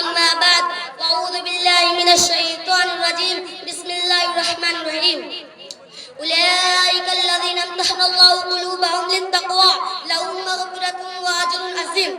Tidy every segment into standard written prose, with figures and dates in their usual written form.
أما بعد فأعوذ بالله من الشيطان الرجيم بسم الله الرحمن الرحيم أولئك الذين امتحن الله قلوبهم للتقوى لهم مغفرة وأجر عظيم.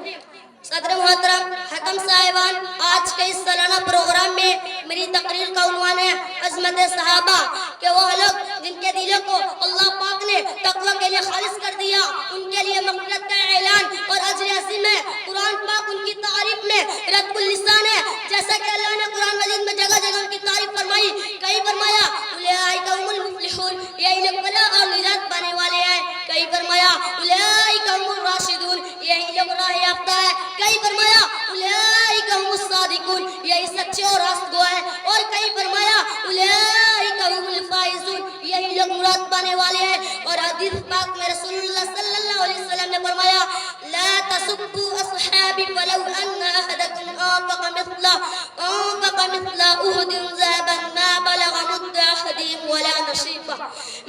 صدر محترم حکم صاحبان، آج کے اس سالانہ پروگرام میں میری تقریر کا عنوان ہے عظمت صحابہ، کہ وہ لوگ جن کے دلوں کو اللہ پاک نے تقوی کے لیے خالص کر دیا، ان کے لیے مغفرت کا اعلان اور اجر عظیم ہے. قرآن پاک ان کی تعریف میں رب اللسان ہے، جیسا کہ اللہ نے قرآن مجید میں جگہ جگہ ان کی تعریف فرمائی. کہیں فرمایا اولئک هم المفلحون، یہی لوگ فلاح اور نجات پانے والے ہیں. کہیں فرمایا اولئک هم الراشدون، یہی لوگ راہ یافتہ ہے. کہیں فرمایا اولئک هم الصادقون، یہی سچے اور راست گو ہیں. اور کہیں فرمایا اولئک هم الفائزون، یہی لوگ مراد پانے والے ہیں. اور حدیث پاک میں رسول اللہ صلی اللہ علیہ وسلم نے فرمایا لا تسبوا اصحابی ولو ان احدکم انفق مثل احد ذهبا ما بلغ مد احدهم ولا نصیفہ.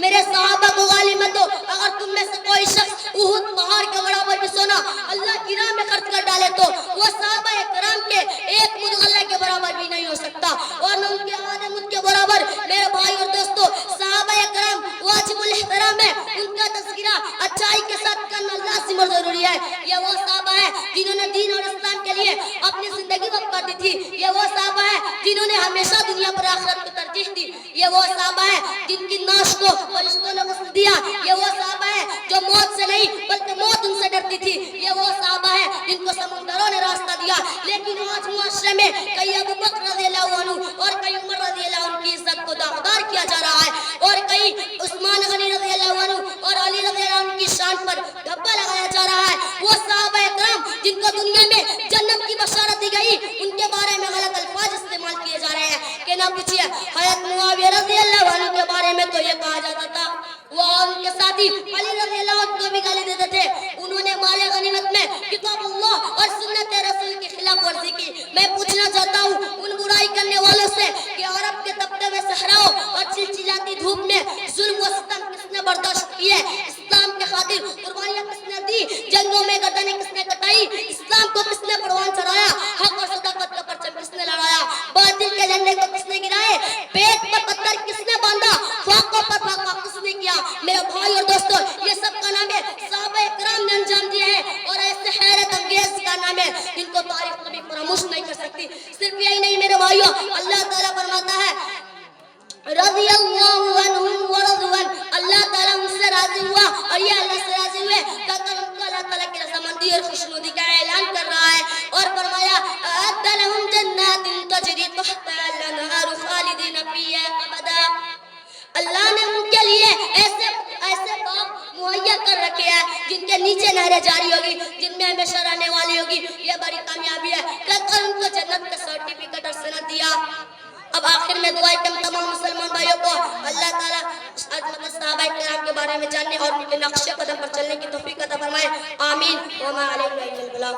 میرے صحابہ کو غالی مت دو. اگر تم میں سے کوئی شخص احد پہاڑ کے برابر بھی سونا اللہ کی راہ میں خرچ کر ڈالے تو وہ صحابہ کرام کے ایک مد غلے کے برابر بھی نہیں ہو سکتا، اور نہ ان کے آدھے مد کے برابر. میرے بھائی اور دوستو، صحابہ کرام واجب الاحترام ہے. ان کا تذکرہ اچھائی کے ساتھ کرنا لازم اور ضروری ہے. یہ وہ صحابہ ہے جنہوں نے دین اور اسلام کے لیے اپنی زندگی وقف کر دی تھی. یہ وہ صحابہ ہے جنہوں نے ہمیشہ دنیا پر آخرت کو ترجیح دی. یہ وہ صحابہ ہے جن کی ناش کو فرشتوں نے غسل دیا. یہ وہ صحابہ ہے جو موت سے نہیں بلکہ موت ان سے ڈرتی تھی. یہ وہ صحابہ ہے جن کو سمندروں نے راستہ دیا. لیکن آج معاشرے میں کئی ابو بکر رضی اللہ عنہ اور کئی عمر رضی اللہ عنہ کی عزت کو داغدار کیا جا رہا ہے، اور کئی عثمان غنی رضی اللہ عنہ اور علی رضی اللہ عنہ کی شان پر دھبا لگایا جا رہا ہے. وہ صحابہ اکرام جن کو دنیا میں جنت کی بشارت دی گئی، ان کے بارے میں غلط الفاظ استعمال کیے جا رہے ہیں. کہ نہ پوچھیے حضرت معاویہ رضی اللہ عنہ کے بارے میں تو یہ کہا جاتا تھا وہ ان کے ساتھی علی رضی اللہ عنہ کو بھی گالی دیتے تھے، انہوں نے مال غنیمت میں کتاب اللہ اور سنت رسول کی خلاف ورزی کی. میں پوچھنا چاہتا ہوں ان برائی کرنے والوں سے کہ عرب کے طبقے میں صحراؤں اور چلچلاتی دھوپ میں ظلم و ستم کس نے برداشت کیے؟ اسلام کے خاطر قربانیاں کس نے دی؟ جنگوں میں گردنیں کس نے کٹائی؟ اسلام کو کس نے پروان چڑھایا؟ حق اور صداقت کا پرچم کس نے لڑایا؟ باطل کے جھنڈے کو کس نے گرائے؟ پیٹ پر پتھر کس نے باندھا؟ فاقوں پر فاقہ کس نے کیا؟ میرے بھائی اور دوستو، یہ سب کا نام ہے صحابہ اکرام نے انجام دیا ہے، اور ایسے حیرت انگیز کا نام ہے جن کو تاریخ کبھی فراموش نہیں کر سکتی. صرف یہی نہیں میرے بھائیو، اللہ تعالیٰ فرماتا ہے رضی اللہ عنہم ورضوا عنہ، اللہ تعالیٰ ان سے راضی ہوا اور یہ اللہ سے راضی ہوئے. اللہ تعالیٰ کی رضامندی اور خوشنودی کا اعلان کر رہا ہے، اور فرمایا اعد لهم جنات تجری تحتها الانہار خالدین فیہا ابدا. اللہ نے ان کے لیے ایسے باغ مہیا کر رکھے ہیں جن کے نیچے نہریں جاری ہوگی، جن میں ہمیشہ رہنے والی ہوگی. یہ بڑی کامیابی ہے کہ ان کو جنت کا سرٹیفکیٹ اور سند دیا. اب آخر میں دعا کہ تمام مسلمان بھائیوں کو اللہ تعالیٰ عظمت صحابہ کرام کے بارے میں جاننے اور ان کے نقش قدم پر چلنے کی توفیق عطا فرمائے. آمین. وما علینا الا البلاغ.